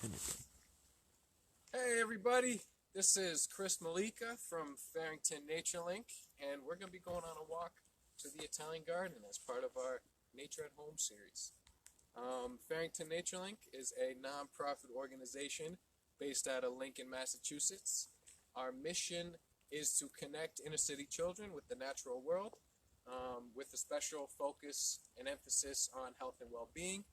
anything. Hey everybody, this is Chris Malika from Farrington Nature Link, and we're going to be going on a walk to the Italian Garden as part of our Nature at Home series. Farrington Nature Link is a non-profit organization based out of Lincoln, Massachusetts. Our mission is to connect inner-city children with the natural world, with a special focus and emphasis on health and well-being.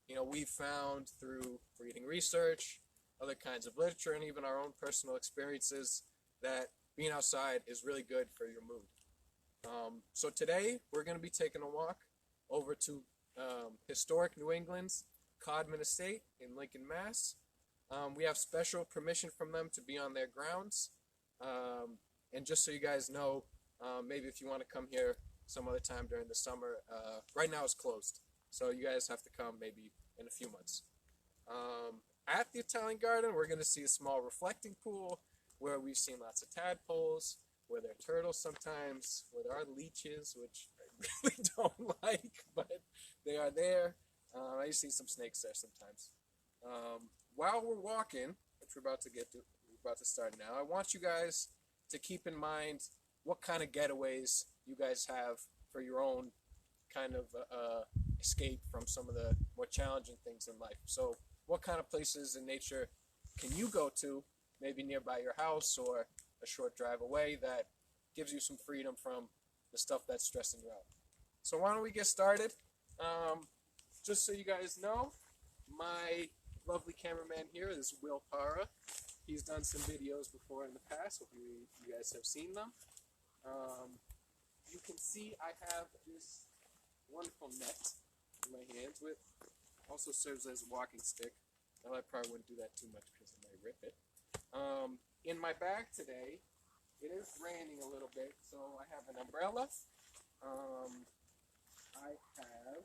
You know, we've found through reading research, other kinds of literature, and even our own personal experiences that being outside is really good for your mood. So today we're going to be taking a walk over to historic New England's Codman Estate in Lincoln, Mass. We have special permission from them to be on their grounds. And just so you guys know, maybe if you want to come here some other time during the summer, right now it's closed. So you guys have to come maybe in a few months. At the Italian Garden, we're going to see a small reflecting pool where we've seen lots of tadpoles, where there are turtles sometimes, where there are leeches, which I really don't like, but they are there. I see some snakes there sometimes. While we're walking, which we're about to start now, I want you guys to keep in mind what kind of getaways you guys have for your own kind of escape from some of the more challenging things in life. So what kind of places in nature can you go to, maybe nearby your house or a short drive away, that gives you some freedom from the stuff that's stressing you out? So why don't we get started? Just so you guys know, my lovely cameraman here is Will Para. He's done some videos before in the past. Hope you guys have seen them. You can see I have this wonderful net in my hands, with also serves as a walking stick. Well, I probably wouldn't do that too much because I might rip it. In my bag today, it is raining a little bit, so I have an umbrella. I have,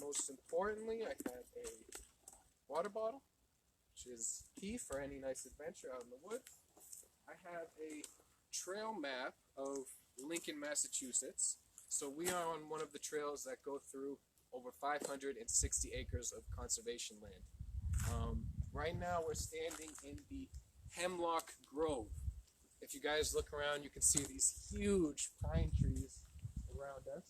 most importantly, I have a water bottle, which is key for any nice adventure out in the woods. I have a trail map of Lincoln, Massachusetts. So we are on one of the trails that go through over 560 acres of conservation land. Right now we're standing in the Hemlock Grove. If you guys look around, you can see these huge pine trees around us.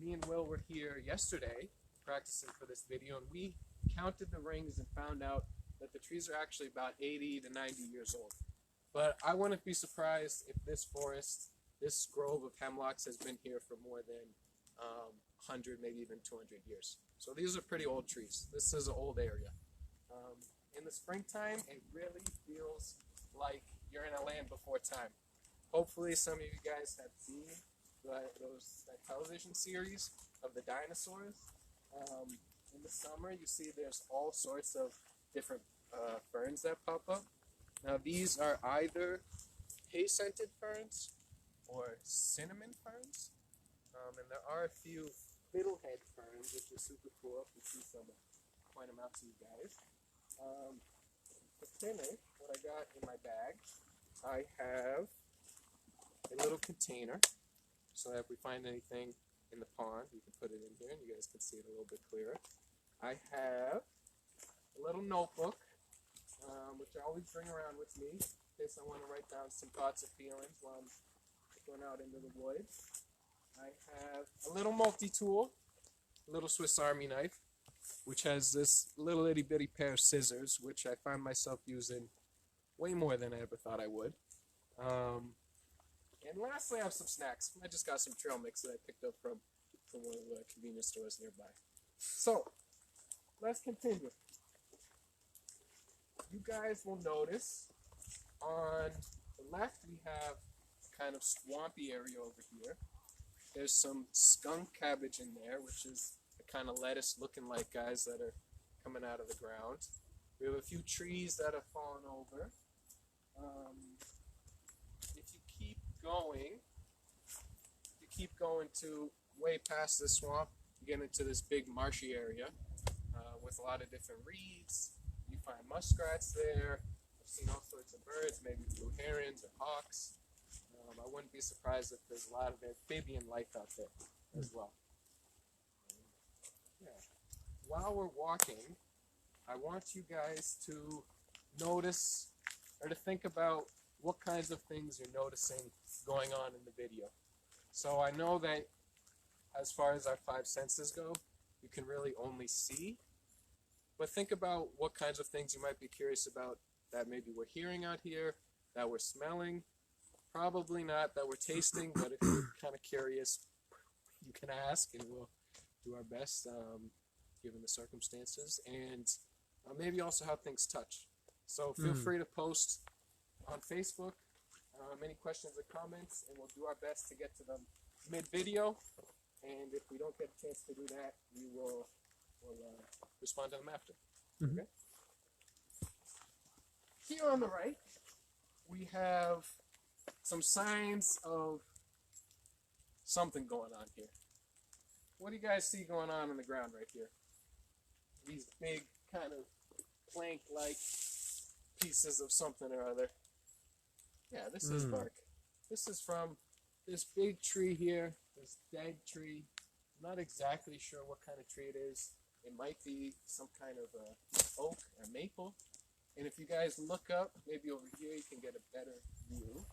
Me and Will were here yesterday practicing for this video, and we counted the rings and found out that the trees are actually about 80 to 90 years old. But I wouldn't be surprised if this forest, this grove of hemlocks, has been here for more than 100, maybe even 200 years. So these are pretty old trees. This is an old area. In the springtime, it really feels like you're in a land before time. Hopefully some of you guys have seen that television series of the dinosaurs. In the summer, you see there's all sorts of different ferns that pop up. Now these are either hay-scented ferns or cinnamon ferns, and there are a few fiddlehead ferns, which are super cool. You can see some, point them out to you guys. To finish, what I got in my bag, I have a little container, so that if we find anything in the pond, we can put it in here, and you guys can see it a little bit clearer. I have a little notebook, which I always bring around with me in case I want to write down some thoughts and feelings while I'm going out into the woods. I have a little multi-tool, a little Swiss Army knife, which has this little itty bitty pair of scissors, which I find myself using way more than I ever thought I would. And lastly, I have some snacks. I just got some trail mix that I picked up from one of the convenience stores nearby. So, let's continue. You guys will notice on the left we have kind of swampy area over here. There's some skunk cabbage in there, which is the kind of lettuce looking like guys that are coming out of the ground. We have a few trees that have fallen over. If you keep going to way past the swamp, you get into this big marshy area with a lot of different reeds. You find muskrats there. I've seen all sorts of birds, maybe blue herons or hawks. I wouldn't be surprised if there's a lot of amphibian life out there as well. Yeah. while we're walking, I want you guys to notice or to think about what kinds of things you're noticing going on in the video. So I know that as far as our five senses go, you can really only see, but think about what kinds of things you might be curious about that maybe we're hearing out here, that we're smelling, probably not that we're tasting, but if you're kind of curious, you can ask and we'll do our best given the circumstances, and maybe also how things touch. So feel free to post on Facebook any questions or comments, and we'll do our best to get to them mid-video, and if we don't get a chance to do that, we will respond to them after. Okay? Here on the right, we have some signs of something going on here. What do you guys see going on in the ground right here? These big kind of plank-like pieces of something or other. Yeah, this is bark. This is from this big tree here, this dead tree. I'm not exactly sure what kind of tree it is. It might be some kind of oak or maple. And if you guys look up, maybe over here you can get a better view.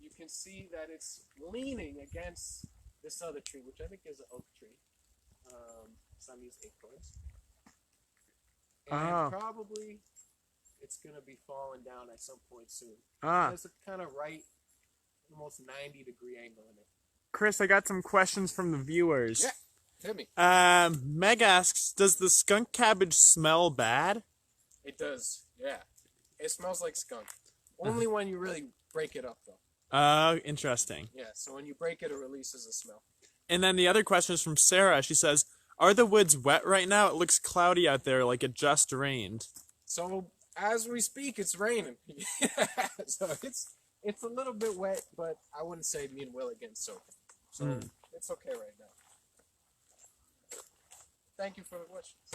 You can see that it's leaning against this other tree, which I think is an oak tree. Some of these acorns. And probably it's going to be falling down at some point soon. There's a kind of right, almost 90-degree angle in it. Chris, I got some questions from the viewers. Yeah, hit me. Meg asks, does the skunk cabbage smell bad? It does, yeah. It smells like skunk. Only when you really break it up, though. Interesting. Yeah, so when you break it, it releases a smell. And then the other question is from Sarah. She says, are the woods wet right now? It looks cloudy out there, like it just rained. So, as we speak, it's raining. So, it's a little bit wet, but I wouldn't say me and Will again soaking. So, it's okay right now. Thank you for the questions.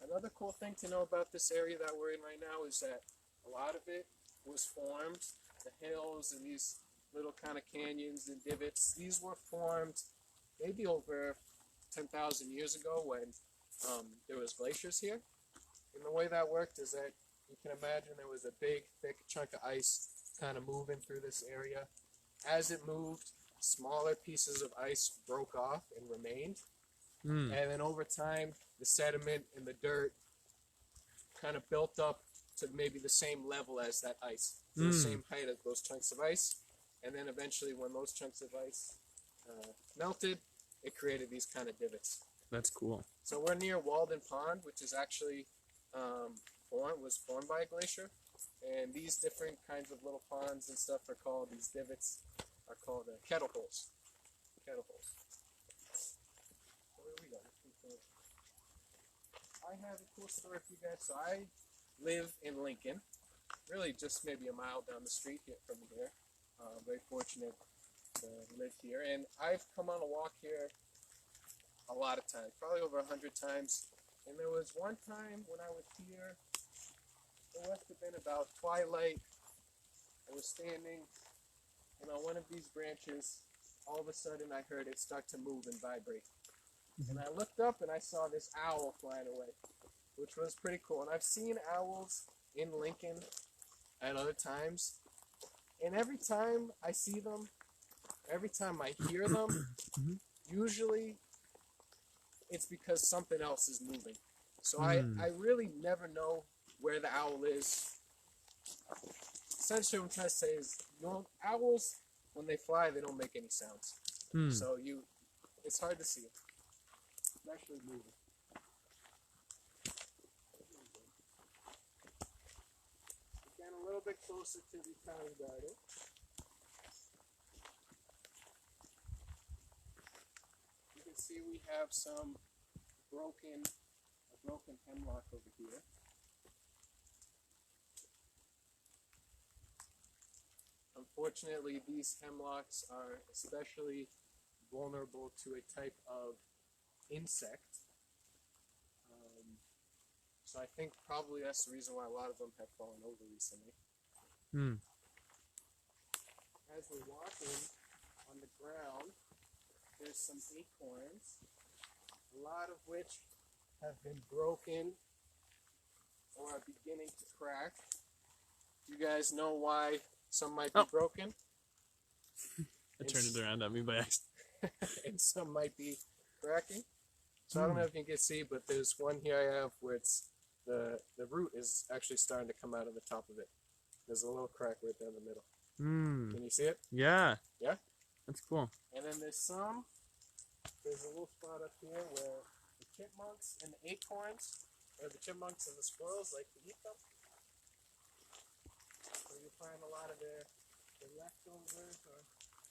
Another cool thing to know about this area that we're in right now is that a lot of it was formed, the hills and these little kind of canyons and divots, these were formed maybe over 10,000 years ago when there was glaciers here. And the way that worked is that you can imagine there was a big, thick chunk of ice kind of moving through this area. As it moved, smaller pieces of ice broke off and remained. And then over time, the sediment and the dirt kind of built up to maybe the same level as that ice, the same height as those chunks of ice. And then eventually when those chunks of ice melted, it created these kind of divots. That's cool. So we're near Walden Pond, which is actually was formed by a glacier. And these different kinds of little ponds and stuff are called, these divots are called kettle holes. Kettle holes. So where we go? I have a cool story for you guys. So I live in Lincoln, really just maybe a mile down the street here from here. Very fortunate to live here, and I've come on a walk here a lot of times, probably over 100 times. And there was one time when I was here, it must have been about twilight. I was standing, and on one of these branches, all of a sudden I heard it start to move and vibrate. And I looked up and I saw this owl flying away, which was pretty cool. And I've seen owls in Lincoln at other times, and every time I see them, every time I hear them, usually it's because something else is moving. So I really never know where the owl is. Essentially what I'm trying to say is, owls, when they fly, they don't make any sounds. So it's hard to see it. It's actually moving. Again, a little bit closer to the Italian garden. You can see we have some broken hemlock over here. Unfortunately, these hemlocks are especially vulnerable to a type of insect. So I think probably that's the reason why a lot of them have fallen over recently. As we're walking on the ground, there's some acorns, a lot of which have been broken or are beginning to crack. You guys know why some might be broken? I turned it around at me by accident. And some might be cracking. So I don't know if you can see, but there's one here I have where it's the root is actually starting to come out of the top of it. There's a little crack right there in the middle. Can you see it? Yeah. Yeah? That's cool. And then there's a little spot up here where the chipmunks and the acorns, or the chipmunks and the squirrels like to eat them. So you find a lot of the leftovers or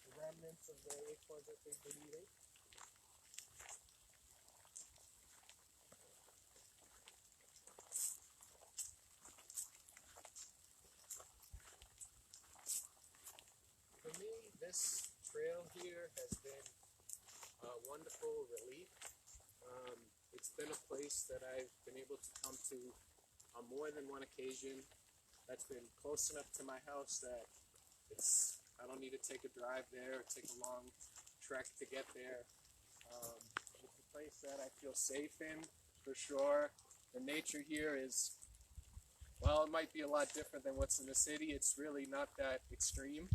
the remnants of the acorns that they've been eating. For me, this trail here has been a wonderful relief. It's been a place that I've been able to come to on more than one occasion. That's been close enough to my house that I don't need to take a drive there or take a long trek to get there. It's a place that I feel safe in, for sure. The nature here is, well, it might be a lot different than what's in the city. It's really not that extreme.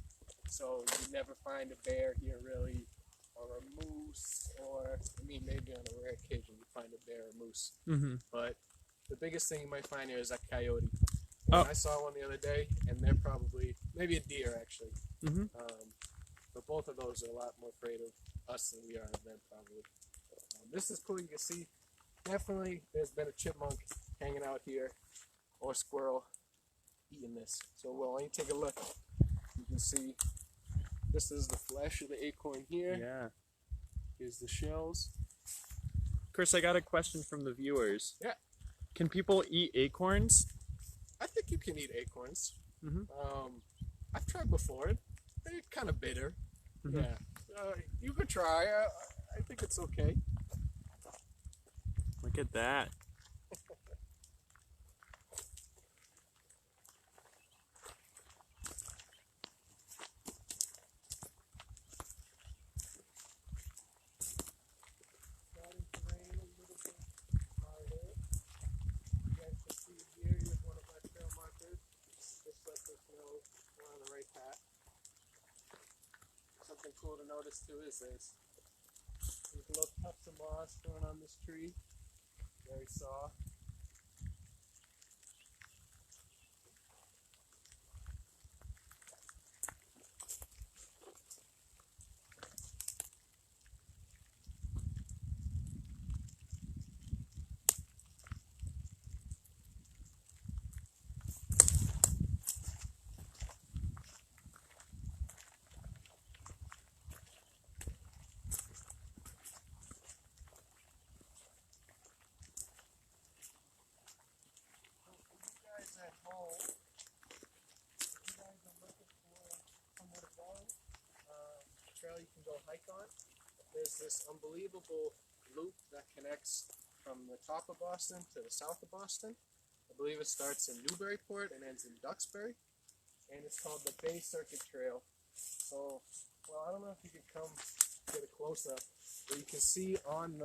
So you never find a bear here really, or a moose, or, I mean, maybe on a rare occasion you find a bear or moose. But the biggest thing you might find here is a coyote. I saw one the other day, and they're probably, maybe a deer actually. But both of those are a lot more afraid of us than we are of them probably. This is cool. You can see definitely there's been a chipmunk hanging out here, or squirrel eating this. So well, when you take a look, you can see this is the flesh of the acorn here. Yeah. Here's the shells. Chris, I got a question from the viewers. Yeah. Can people eat acorns? I think you can eat acorns. I've tried before. They're kind of bitter. Yeah. You could try. I think it's okay. Look at that. Starting to rain a little bit harder. You guys can see here, here's one of our trail markers. This lets us know we're on the right path. Something cool to notice too is there's little tufts of moss growing on this tree. Very soft. At home, if you guys are looking for somewhere to go, a trail you can go hike on, there's this unbelievable loop that connects from the top of Boston to the south of Boston. I believe it starts in Newburyport and ends in Duxbury, and it's called the Bay Circuit Trail. So, well, I don't know if you can come get a close up, but you can see on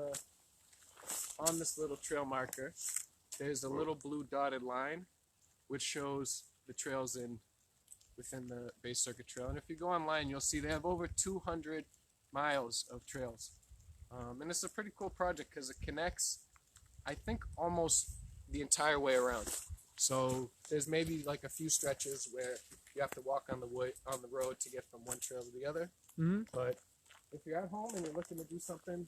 this little trail marker, there's a little blue dotted line which shows the trails within the Bay Circuit Trail. And if you go online, you'll see they have over 200 miles of trails. And it's a pretty cool project because it connects, I think, almost the entire way around. So there's maybe like a few stretches where you have to walk on the road to get from one trail to the other. But if you're at home and you're looking to do something,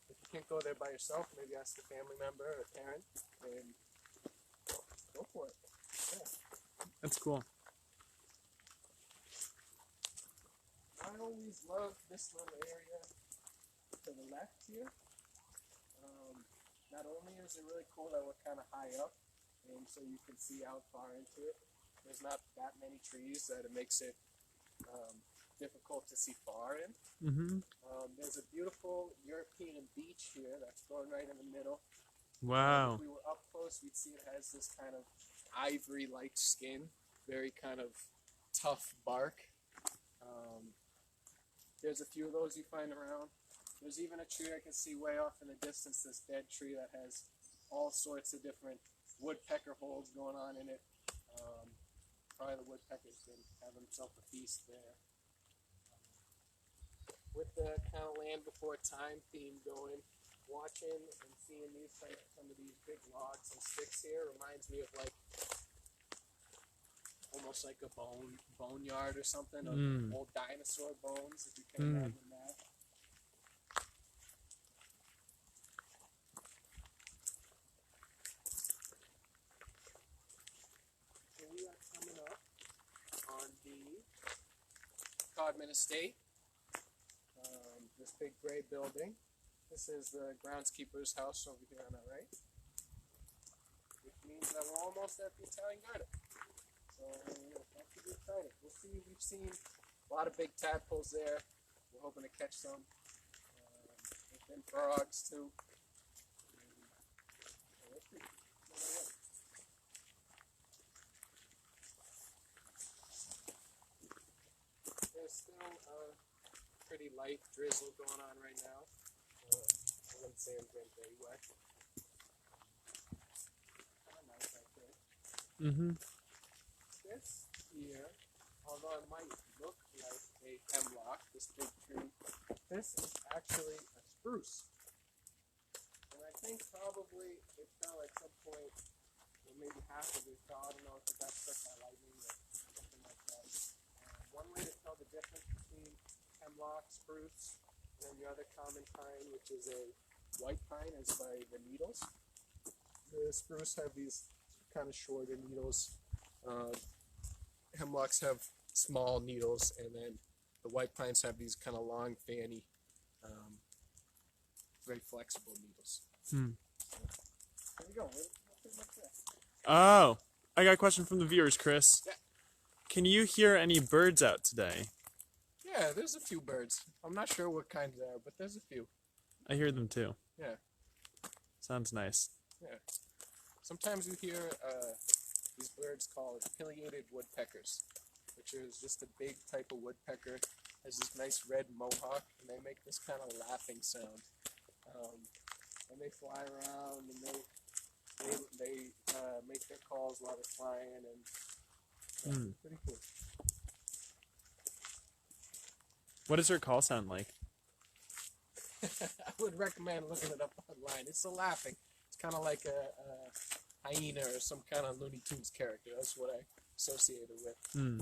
if you can't go there by yourself, maybe ask a family member or a parent, and go for it. Yeah. That's cool. I always love this little area to the left here. Not only is it really cool that we're kind of high up, and so you can see out far into it. There's not that many trees that it makes it difficult to see far in. There's a beautiful European beech here that's going right in the middle. Wow. If we were up close, we'd see it has this kind of ivory-like skin, very kind of tough bark. There's a few of those you find around. There's even a tree I can see way off in the distance, this dead tree that has all sorts of different woodpecker holes going on in it. Probably the woodpecker's been having himself a feast there. With the kind of land before time theme going, watching and seeing some of these big logs and sticks here reminds me of like almost like a boneyard or something of old dinosaur bones, if you can imagine that. So we are coming up on the Codman estate. This big gray building. This is the groundskeeper's house over here on our right, which means that we're almost at the Italian garden. So that should be exciting. We'll see. We've seen a lot of big tadpoles there. We're hoping to catch some. There's been frogs too. There's still pretty light drizzle going on right now. I wouldn't say I'm getting very wet. Kind of nice, I think. This here, although it might look like a hemlock, this big tree, this is actually a spruce. And I think probably it fell at some point, or maybe half of it fell. I don't know if it got struck by lightning or something like that. One way to tell the difference between hemlock, spruce, and the other common pine, which is a white pine, is by the needles. The spruce have these kind of shorter needles. Hemlocks have small needles, and then the white pines have these kind of long, fanny, very flexible needles. There you go. We're pretty much there. Oh, I got a question from the viewers, Chris. Yeah. Can you hear any birds out today? Yeah, there's a few birds. I'm not sure what kind they are, but there's a few. I hear them too. Yeah. Sounds nice. Yeah. Sometimes you hear these birds called pileated woodpeckers, which is just a big type of woodpecker. Has this nice red mohawk, and they make this kind of laughing sound. And they fly around, and they make their calls while they're flying, and pretty cool. What does her call sound like? I would recommend looking it up online. It's a laughing. It's kind of like a hyena or some kind of Looney Tunes character. That's what I associate it with. Okay.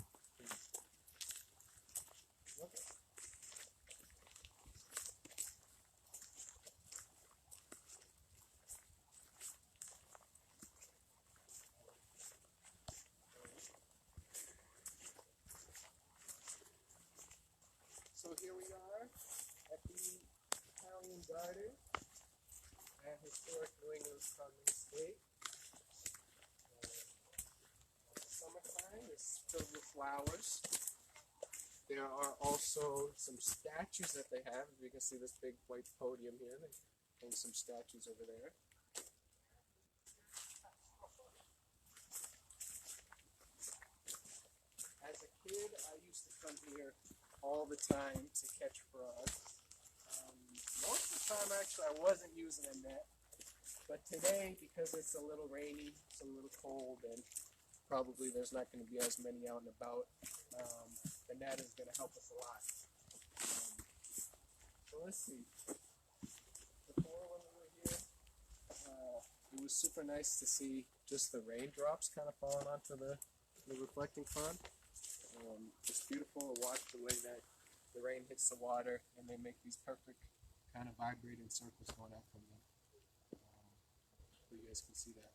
So here we are at the Italian garden at historic New England Codman Estate. Summertime is filled with flowers. There are also some statues that they have. You can see this big white podium here. They hang some statues over there. As a kid, I used to come here all the time to catch frogs. Most of the time, actually, I wasn't using a net. But today, because it's a little rainy, it's a little cold, and probably there's not going to be as many out and about, the net is going to help us a lot. So let's see. Before when we were here, it was super nice to see just the raindrops kind of falling onto the reflecting pond. It's beautiful to watch the way that the rain hits the water, and they make these perfect kind of vibrating circles going out from them. So you guys can see that.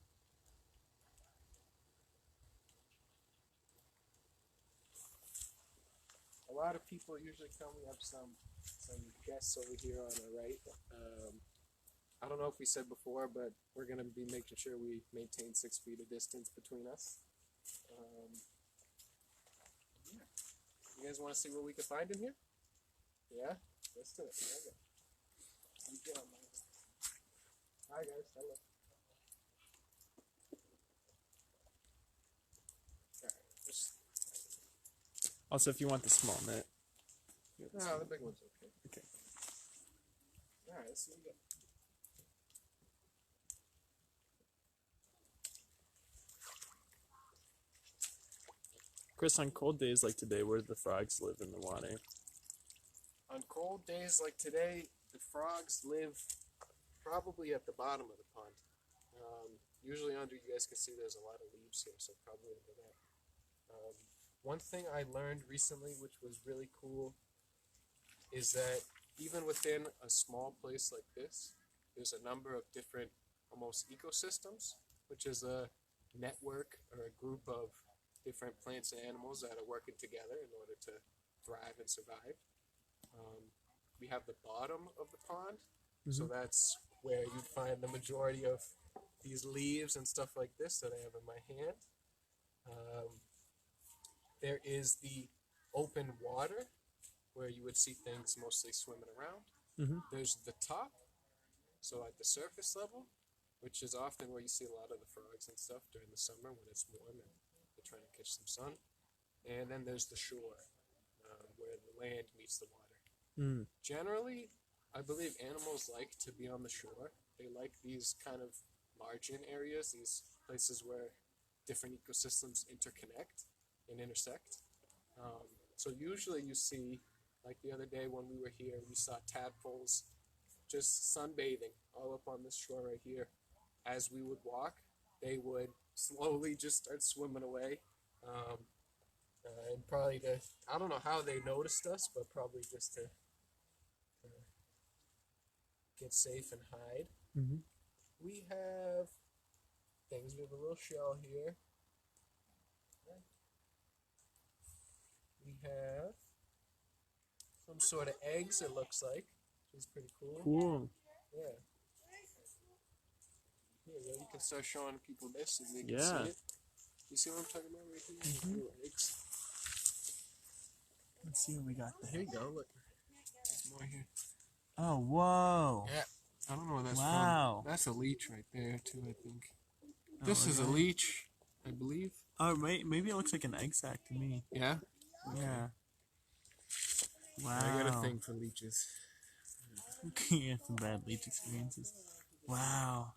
A lot of people usually come. We have some guests over here on the right. I don't know if we said before, but we're going to be making sure we maintain 6 feet of distance between us. Yeah. You guys want to see what we can find in here? Yeah? Let's do it. Okay. You get on my... Hi guys, hello. Alright, just... Also, if you want the small net. Yeah, No, the big one's okay. Okay. All right, let's see what we got. Chris, on cold days like today, where do the frogs live in the water? On cold days like today, the frogs live probably at the bottom of the pond. Usually under, you guys can see there's a lot of leaves here, so probably under that. One thing I learned recently, which was really cool, is that even within a small place like this, there's a number of different almost ecosystems, which is a network or a group of different plants and animals that are working together in order to thrive and survive. We have the bottom of the pond, so that's where you find the majority of these leaves and stuff like this that I have in my hand. There is the open water, where you would see things mostly swimming around. There's the top, so at the surface level, which is often where you see a lot of the frogs and stuff during the summer when it's warm and they're trying to catch some sun. And then there's the shore, where the land meets the water. Generally, I believe animals like to be on the shore. They like these kind of margin areas, these places where different ecosystems interconnect and intersect. So usually you see, like the other day when we were here, we saw tadpoles just sunbathing all up on this shore right here. As we would walk, they would slowly just start swimming away. And probably I don't know how they noticed us, but probably just to get safe and hide. We have things. We have a little shell here. We have some sort of eggs, it looks like, which is pretty cool. Cool. Yeah. Here, you can start showing people this so they can see it. You see what I'm talking about right here? Little eggs. Let's see what we got there. Here you go, look. There's more here. Oh, whoa. Yeah. I don't know where that's Wow. from. That's a leech right there, too, I think. This is a leech, I believe. Oh, maybe it looks like an egg sac to me. Yeah? Yeah. Wow. I got a thing for leeches. Yeah, some bad leech experiences. Wow.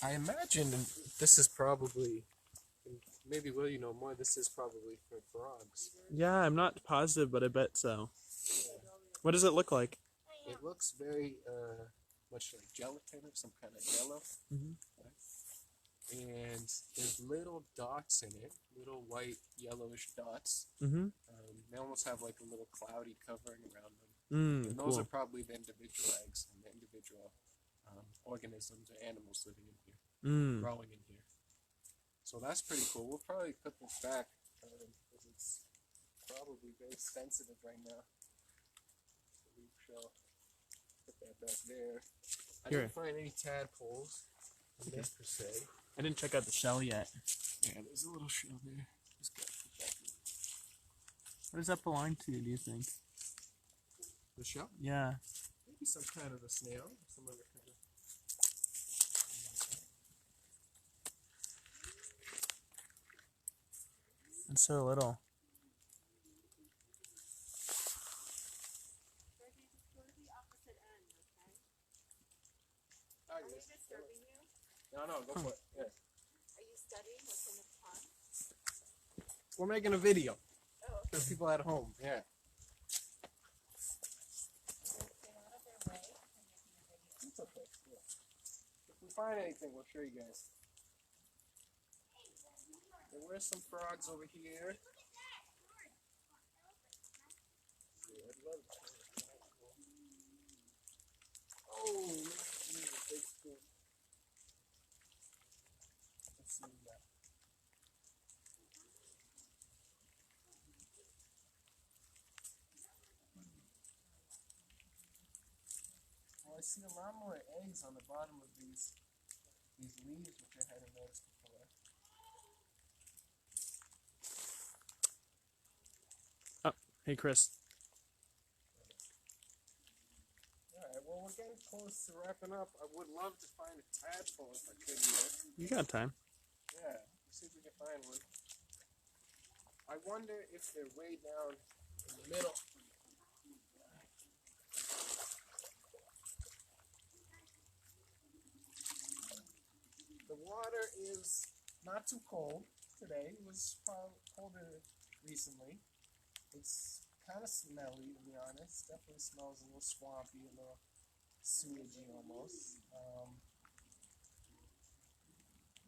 I imagine this is probably, maybe Will, you know more, this is probably for frogs. Yeah, I'm not positive, but I bet so. What does it look like? It looks very much like gelatin or some kind of yellow. And there's little dots in it, little white, yellowish dots. They almost have like a little cloudy covering around them. And those are probably the individual eggs and the individual organisms or animals living in here, growing in here. So that's pretty cool. We'll probably put this back because it's probably very sensitive right now. So we shall put that back there. I didn't find any tadpoles in this per se. I didn't check out the shell yet. Yeah, there's a little shell there. Just gotta put that in. What does that belong to, do you think? The shell? Yeah. Maybe some kind of a snail. Some other kind of. It's so little. No, go for it. Yeah. Are you studying what's in the pond? We're making a video Oh, okay. for people at home. Yeah. Get out of their way. I'm making a video. It's okay. Yeah. If we find anything, we'll show you guys. There were some frogs over here. Yeah, I'd love to. Oh, look at me, a big spoon. Let's see what we got. Well, I see a lot more eggs on the bottom of these leaves, which I hadn't noticed before. Oh, hey, Chris. Alright, well, we're getting close to wrapping up. I would love to find a tadpole if I could here. You got time. Yeah, let's see if we can find one. I wonder if they're way down the middle. The water is not too cold today. It was probably colder recently. It's kind of smelly, to be honest. Definitely smells a little swampy, a little sewagey almost.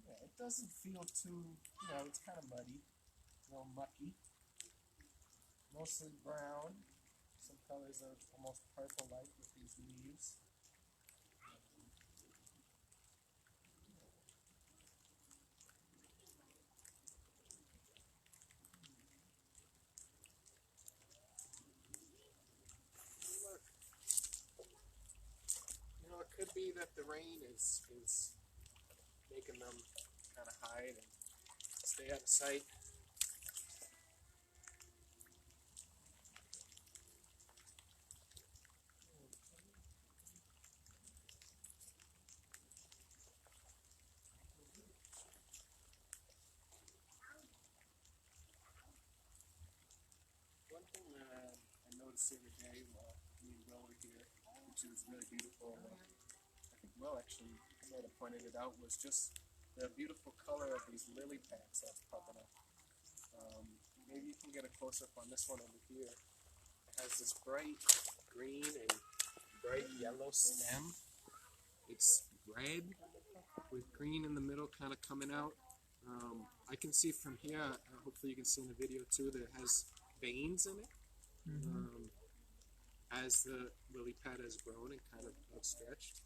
Yeah, it doesn't feel too, it's kind of muddy, a little mucky. Mostly brown. Some colors are almost purple-like with these leaves. It could be that the rain is making them kind of hide and stay out of sight. One thing that I noticed the other day while me and Will were here, which is really beautiful, I think Will actually might have pointed it out, was just the beautiful color of these lily pads that's popping up. Maybe you can get a close-up on this one over here. It has this bright green and bright yellow stem. It's red with green in the middle kind of coming out. I can see from here, hopefully you can see in the video too, that it has veins in it. As the lily pad has grown and kind of outstretched.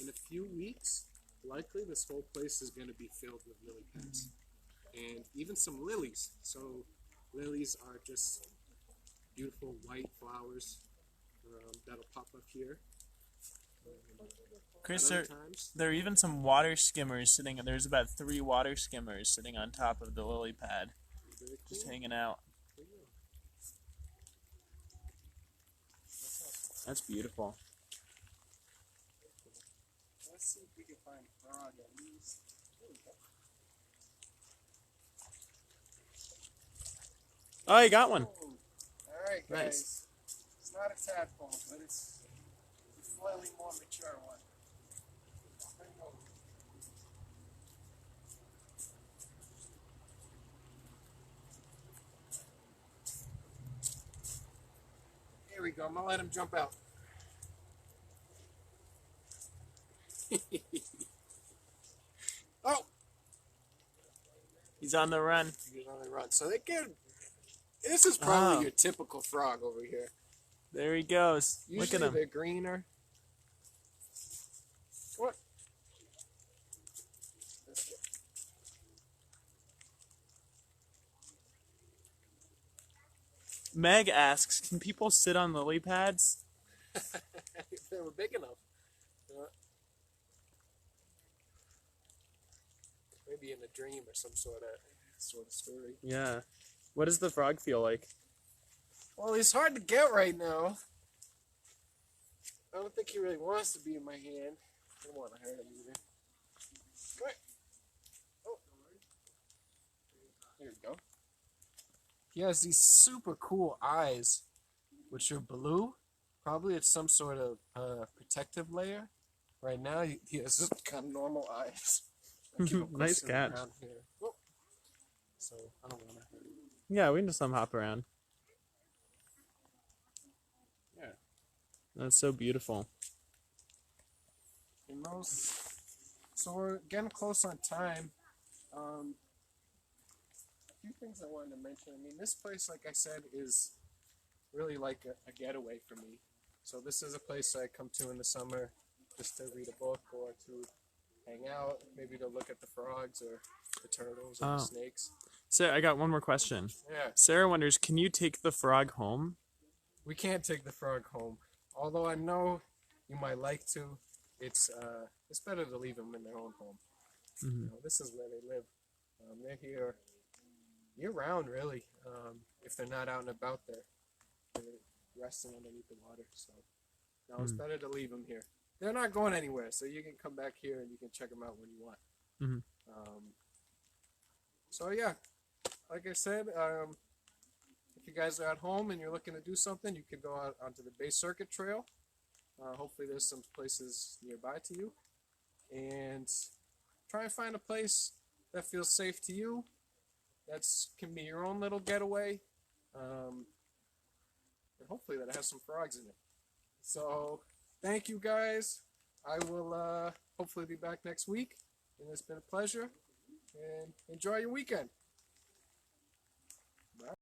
In a few weeks, likely this whole place is going to be filled with lily pads. And even some lilies. So lilies are just beautiful white flowers that'll pop up here. Chris, there are even some water skimmers sitting. There's about 3 water skimmers sitting on top of the lily pad, just hanging out. That's beautiful. Let's see if we can find a frog at least. There we go. Oh, you got one. Alright, guys. Nice. It's not a tadpole, but it's a slightly more mature one. There you go. Here we go. I'm going to let him jump out. Oh! He's on the run. He's on the run. So they get. This is probably your typical frog over here. There he goes. Usually Look at him. they're greener. What? Meg asks, can people sit on lily pads? If they were big enough. Maybe in a dream or some sort of story. Yeah. What does the frog feel like? Well, he's hard to get right now. I don't think he really wants to be in my hand. I don't want to hurt him either. Come here. Oh. There you go. He has these super cool eyes, which are blue. Probably it's some sort of protective layer. Right now, he has just kind of normal eyes. Nice catch. So I don't want to hurt him. Yeah, we can just let him hop around. Yeah. That's so beautiful. And so we're getting close on time. A few things I wanted to mention. I mean, this place, like I said, is really like a getaway for me. So this is a place I come to in the summer just to read a book or to hang out, maybe to look at the frogs or the turtles or the snakes. Sarah, I got one more question. Yeah. Sarah wonders, can you take the frog home? We can't take the frog home. Although I know you might like to, it's better to leave them in their own home. Mm-hmm. This is where they live. They're here year-round, really, if they're not out and about there. They're resting underneath the water, so no, it's better to leave them here. They're not going anywhere, so you can come back here and you can check them out when you want. So yeah, like I said, if you guys are at home and you're looking to do something, you can go out onto the Bay Circuit Trail. Hopefully there's some places nearby to you. And try and find a place that feels safe to you. That can be your own little getaway. And hopefully that has some frogs in it. So thank you guys. I will hopefully be back next week. And it's been a pleasure. And enjoy your weekend.